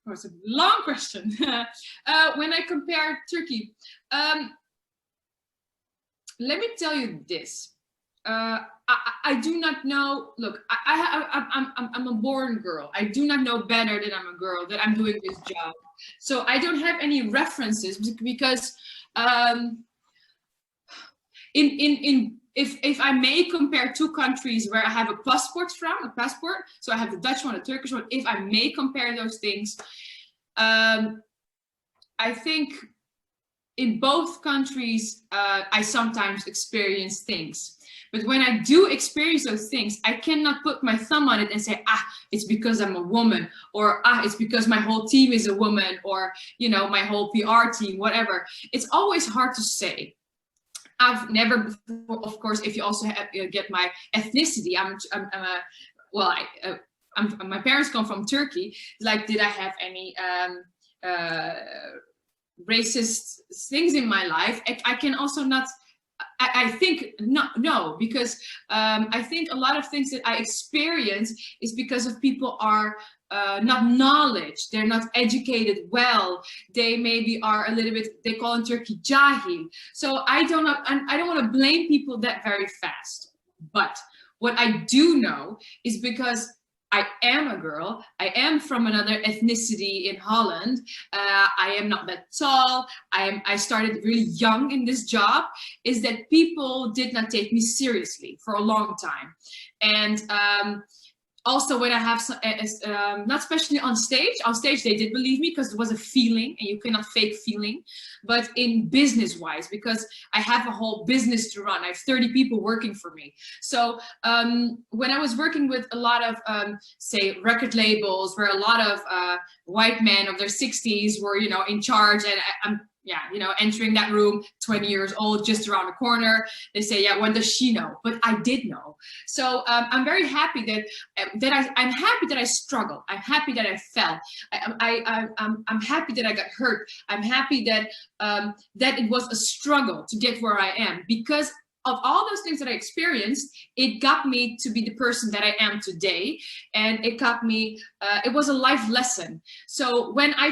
Oh, it's a long question. When I compare Turkey, let me tell you this. I do not know. Look, I'm a born girl. I do not know better that I'm a girl, that I'm doing this job. So I don't have any references because if I may compare two countries where I have a passport, so I have the Dutch one, the Turkish one. If I may compare those things, I think in both countries I sometimes experience things. But when I do experience those things, I cannot put my thumb on it and say, it's because I'm a woman, or it's because my whole team is a woman, or, you know, my whole PR team, whatever. It's always hard to say. I've never before, of course, if you also have, get my ethnicity, my parents come from Turkey. Like, did I have any racist things in my life? I can also not, I think no, because I think a lot of things that I experience is because of people are not knowledge, they're not educated well, they maybe are a little bit, they call in Turkey jahil. So I don't want to blame people that very fast. But what I do know is because I am a girl, I am from another ethnicity in Holland, I am not that tall, I started really young in this job, is that people did not take me seriously for a long time. And also when I have, not especially on stage they did believe me because it was a feeling and you cannot fake feeling, but in business wise, because I have a whole business to run, I have 30 people working for me. So when I was working with a lot of, say, record labels where a lot of white men of their 60s were, you know, in charge, and I'm, yeah, you know, entering that room, 20 years old, just around the corner. They say, yeah, when does she know? But I did know. So I'm very happy I'm happy that I struggled. I'm happy that I fell. I'm happy that I got hurt. I'm happy that that it was a struggle to get where I am, because of all those things that I experienced, it got me to be the person that I am today. And it got me, it was a life lesson. So when I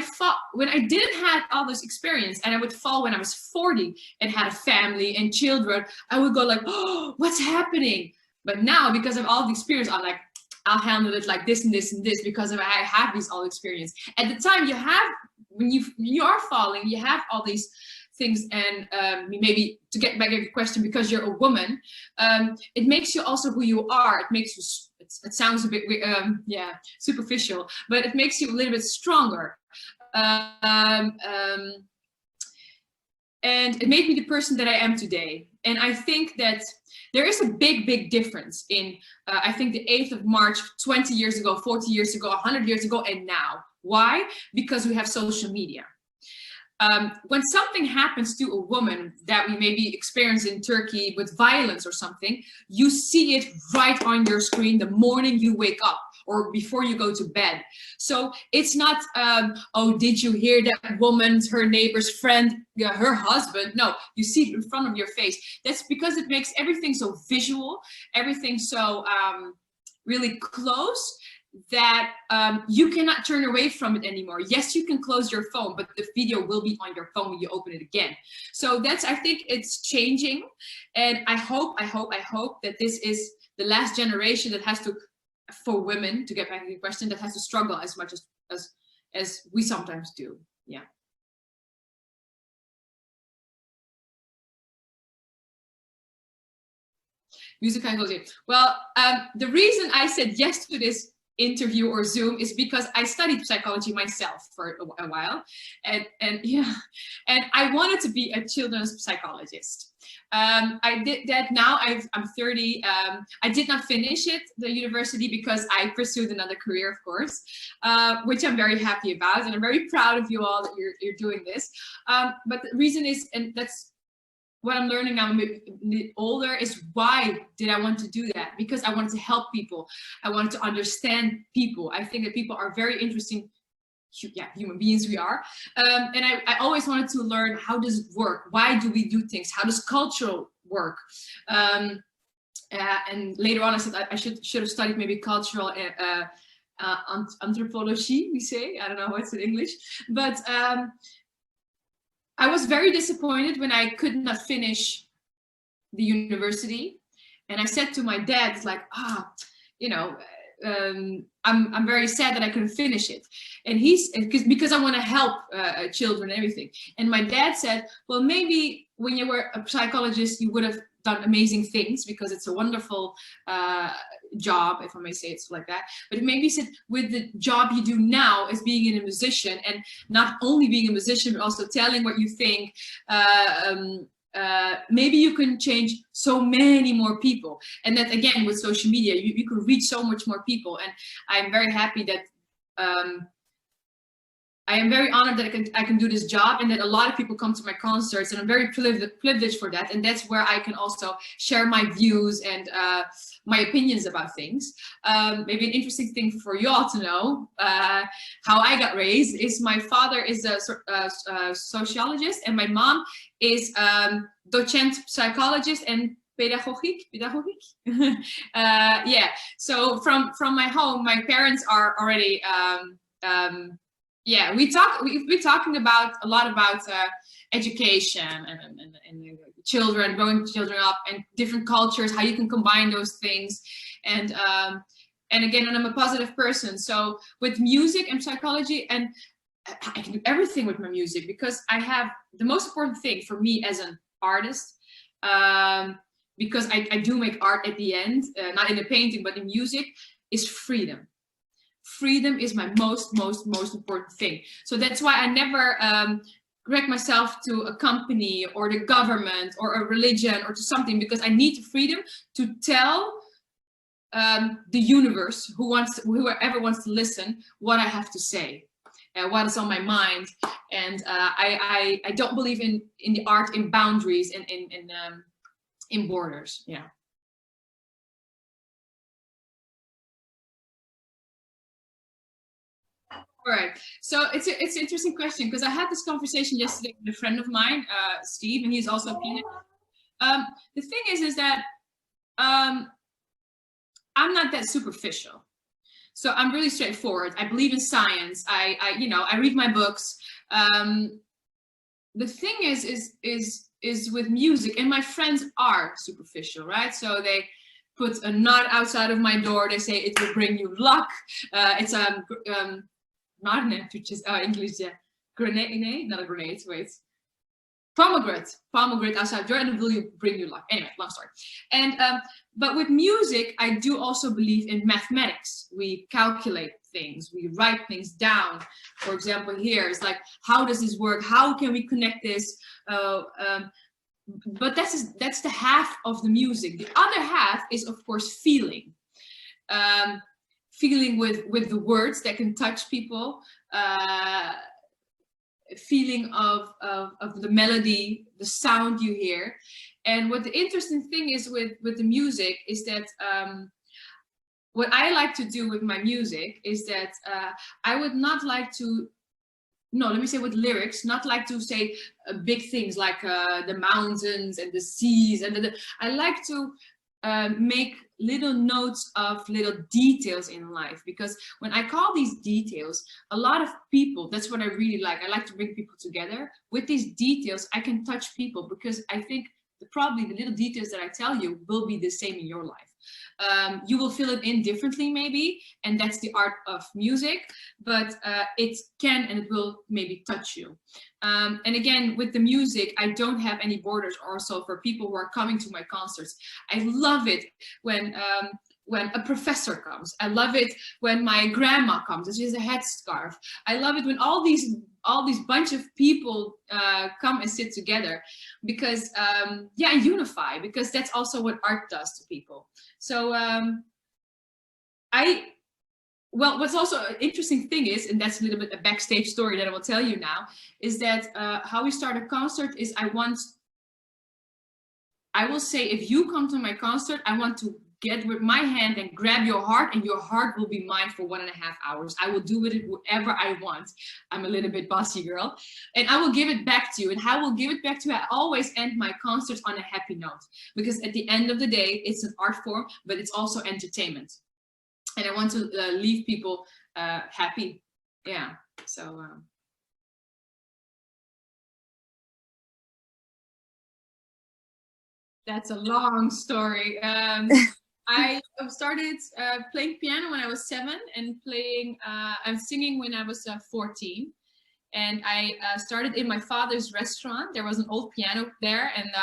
didn't have all this experience and I would fall when I was 40 and had a family and children, I would go like, oh, what's happening? But now, because of all the experience, I'm like, I'll handle it like this and this and this, because I have these all experience. At the time you have, when you are falling, you have all these things, and maybe to get back at your question, because you're a woman, it makes you also who you are. It makes you, it sounds a bit yeah, superficial, but it makes you a little bit stronger, and it made me the person that I am today. And I think that there is a big difference in I think the 8th of March 20 years ago, 40 years ago, 100 years ago, and now. Why? Because we have social media. When something happens to a woman that we maybe experience in Turkey with violence or something, you see it right on your screen the morning you wake up or before you go to bed. So it's not, oh, did you hear that woman, her neighbor's friend, her husband? No, you see it in front of your face. That's because it makes everything so visual, everything so really close, that you cannot turn away from it anymore. Yes, you can close your phone, but the video will be on your phone when you open it again. So that's, I think it's changing. And I hope that this is the last generation that has to, for women, to get back to the question, that has to struggle as much as we sometimes do. Yeah. Music psychology. Well, the reason I said yes to this interview or Zoom is because I studied psychology myself for a while, and yeah, and I wanted to be a children's psychologist. I did that. Now I'm 30. I did not finish it, the university, because I pursued another career, of course, which I'm very happy about, and I'm very proud of you all that you're doing this. But the reason is, and that's what I'm learning now, I'm a bit older, is why did I want to do that? Because I wanted to help people. I wanted to understand people. I think that people are very interesting, yeah, human beings we are. And I always wanted to learn, how does it work? Why do we do things? How does culture work? And later on I said I should have studied maybe cultural anthropology, we say. I don't know what's in English, but I was very disappointed when I could not finish the university. And I said to my dad, like, you know, I'm very sad that I couldn't finish it. And because I want to help children and everything. And my dad said, well, maybe when you were a psychologist, you would have done amazing things, because it's a wonderful job, if I may say it like that. But maybe he said, with the job you do now as being a musician, and not only being a musician, but also telling what you think, maybe you can change so many more people. And that, again, with social media, you can reach so much more people. And I'm very happy that I am very honored that I can do this job, and that a lot of people come to my concerts, and I'm very privileged for that. And that's where I can also share my views and my opinions about things. Maybe an interesting thing for you all to know, how I got raised, is my father is a sociologist, and my mom is docent psychologist and pedagogic. Yeah, so from my home, my parents are already yeah, we're talking about a lot about education and children, growing children up, and different cultures, how you can combine those things. And again, I'm a positive person. So with music and psychology, and I can do everything with my music, because I have the most important thing for me as an artist, because I do make art at the end, not in the painting, but in music, is freedom. Freedom is my most important thing. So that's why I never connect myself to a company or the government or a religion or to something, because I need the freedom to tell the universe, whoever wants to listen, what I have to say, what is on my mind. And I don't believe in the art, in boundaries, and in borders. Yeah. All right. So it's an interesting question, because I had this conversation yesterday with a friend of mine, Steve, and he's also a pianist. The thing is that I'm not that superficial. So I'm really straightforward. I believe in science. I read my books. The thing is with music, and my friends are superficial, right? So they put a nut outside of my door. They say it will bring you luck. It's not an English, yeah. Grenade, not a grenade, wait. Pomegranate outside door, and it will bring you luck. Anyway, long story. And but with music, I do also believe in mathematics. We calculate things, we write things down. For example, here it's like, how does this work? How can we connect this? But that's the half of the music. The other half is, of course, feeling. Feeling with the words that can touch people, feeling of the melody, the sound you hear. And what the interesting thing is with the music is that what I like to do with my music is that I would not like to, no, let me say with lyrics, not like to say big things like the mountains and the seas, and I like to make little notes of little details in life, because when I call these details, a lot of people, that's what I really like. I like to bring people together. With these details, I can touch people, because I think probably the little details that I tell you will be the same in your life. You will fill it in differently maybe, and that's the art of music, but it can and it will maybe touch you. And again, with the music, I don't have any borders also for people who are coming to my concerts. I love it when a professor comes. I love it when my grandma comes and she has a headscarf. I love it when all these bunch of people come and sit together, because yeah, unify, because that's also what art does to people. So well, what's also an interesting thing is, and that's a little bit a backstage story that I will tell you now, is that how we start a concert is I will say, if you come to my concert, I want to get with my hand and grab your heart, and your heart will be mine for 1.5 hours. I will do with it whatever I want. I'm a little bit bossy girl, and I will give it back to you. And how I will give it back to you, I always end my concerts on a happy note, because at the end of the day, it's an art form, but it's also entertainment. and I want to leave people happy. Yeah. So. That's a long story. I started playing piano when I was 7 and I'm singing when I was 14. And I started in my father's restaurant. There was an old piano there, and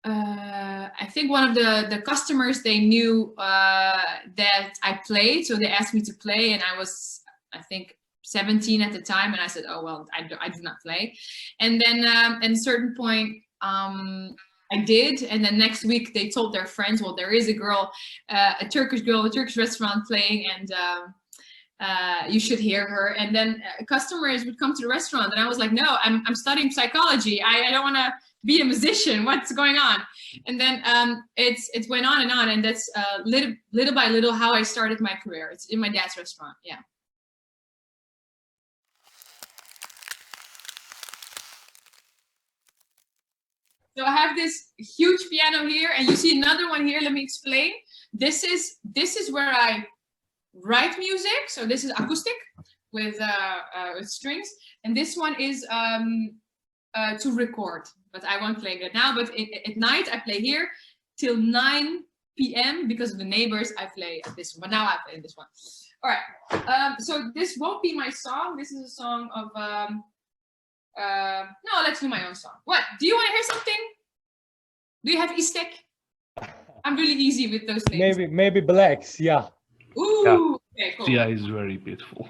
I think one of the customers, they knew that I played, so they asked me to play, and I was, I think, 17 at the time, and I said, oh well, I do not play. And then at a certain point, I did, and then next week they told their friends, well, there is a girl, a Turkish girl, a Turkish restaurant playing, and you should hear her. And then customers would come to the restaurant, and I was like, no, I'm studying psychology. I don't want to be a musician. What's going on? And then it went on, and that's little by little how I started my career. It's in my dad's restaurant. Yeah. So I have this huge piano here, and you see another one here. Let me explain. This is where I write music. So this is acoustic with strings, and this one is to record. But I won't play that now. But at night I play here till 9 p.m. because of the neighbors. I play this one. But now I play this one. All right. So this won't be my song. This is a song of. No, let's do my own song. What? Do you want to hear something? Do you have istek? I'm really easy with those things. Maybe blacks, yeah. Ooh, yeah. Okay, cool. Sia is very beautiful.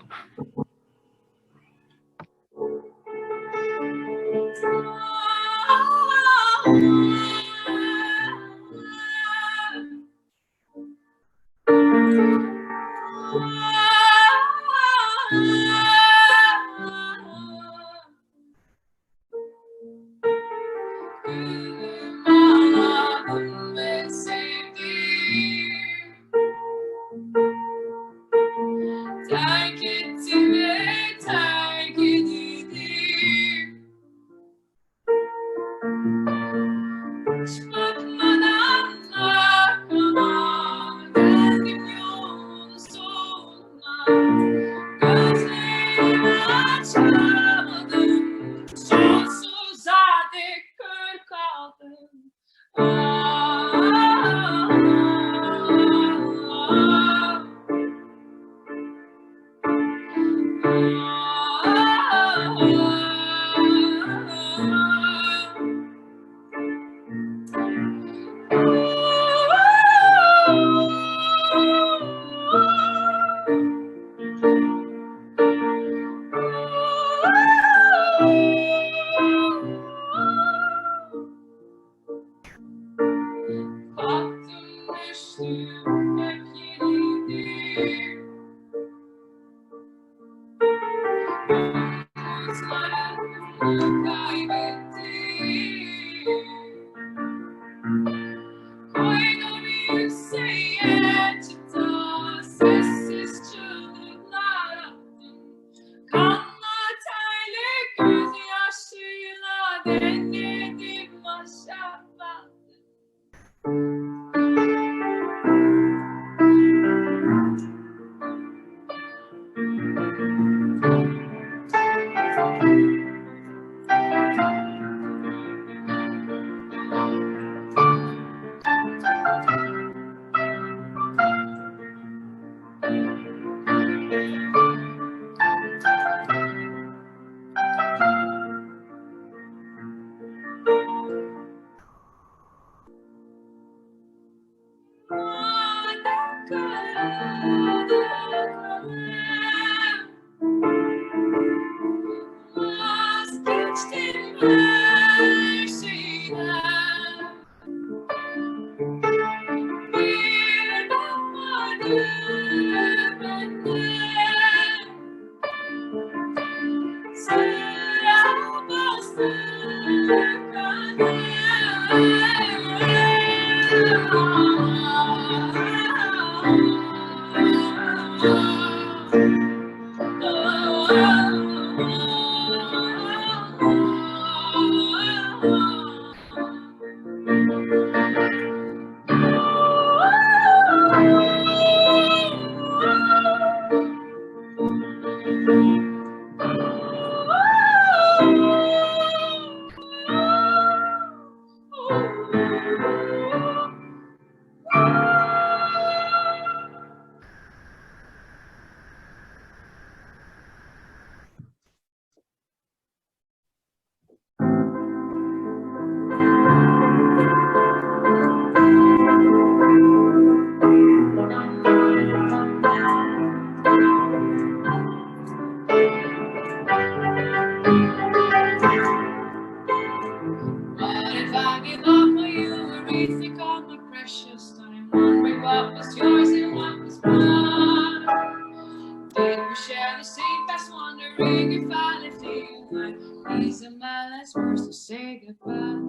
wondering if I left you like these are my last words to say goodbye.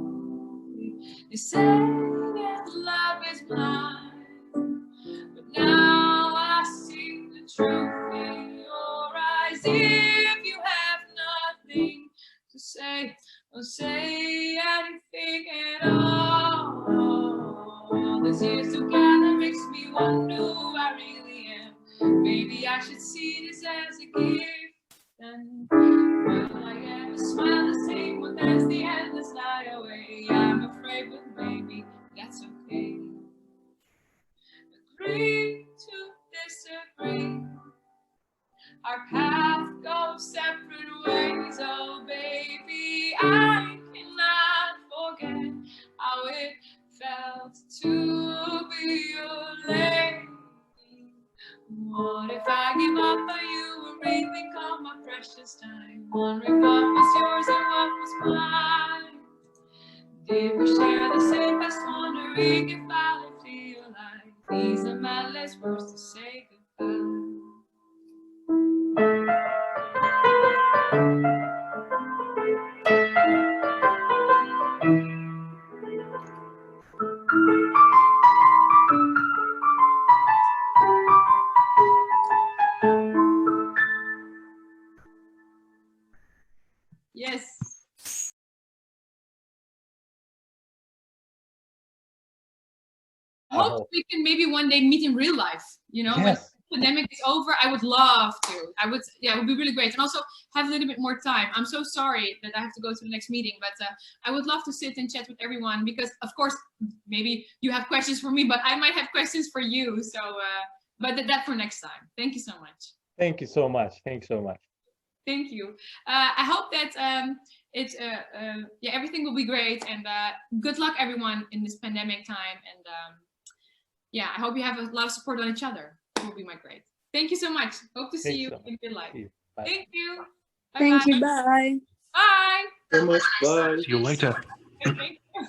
They say that love is blind, but now I see the truth in your eyes. If you have nothing to say, don't say anything at all. All these years together makes me wonder who I really am. Maybe I should see this as a gift. And will I ever smile the same when there's the endless night away? I'm afraid, but maybe that's okay. Agree to disagree. Our path goes separate ways. Oh, baby, I cannot forget how it felt to be your lady. What if I give up on you and rethink all my precious time? Wondering what was yours and what was mine. Did we share the same past? Wondering if I would feel like these are my last words to say goodbye. Yes. I hope we can maybe one day meet in real life, you know, Yes. when the pandemic is over. I would love to. Yeah, it would be really great. And also have a little bit more time. I'm so sorry that I have to go to the next meeting, but I would love to sit and chat with everyone because, of course, maybe you have questions for me, but I might have questions for you. So, but that for next time. Thank you so much. Thank you so much. Thank you so much. Thank you. I hope that yeah, everything will be great, and good luck everyone in this pandemic time. And yeah, I hope you have a lot of support on each other. It will be my great. Thank you so much. Hope to see you in real life. Thank you. Bye. Thank you. Bye. Bye. Very much. Bye. See you later. Thank you.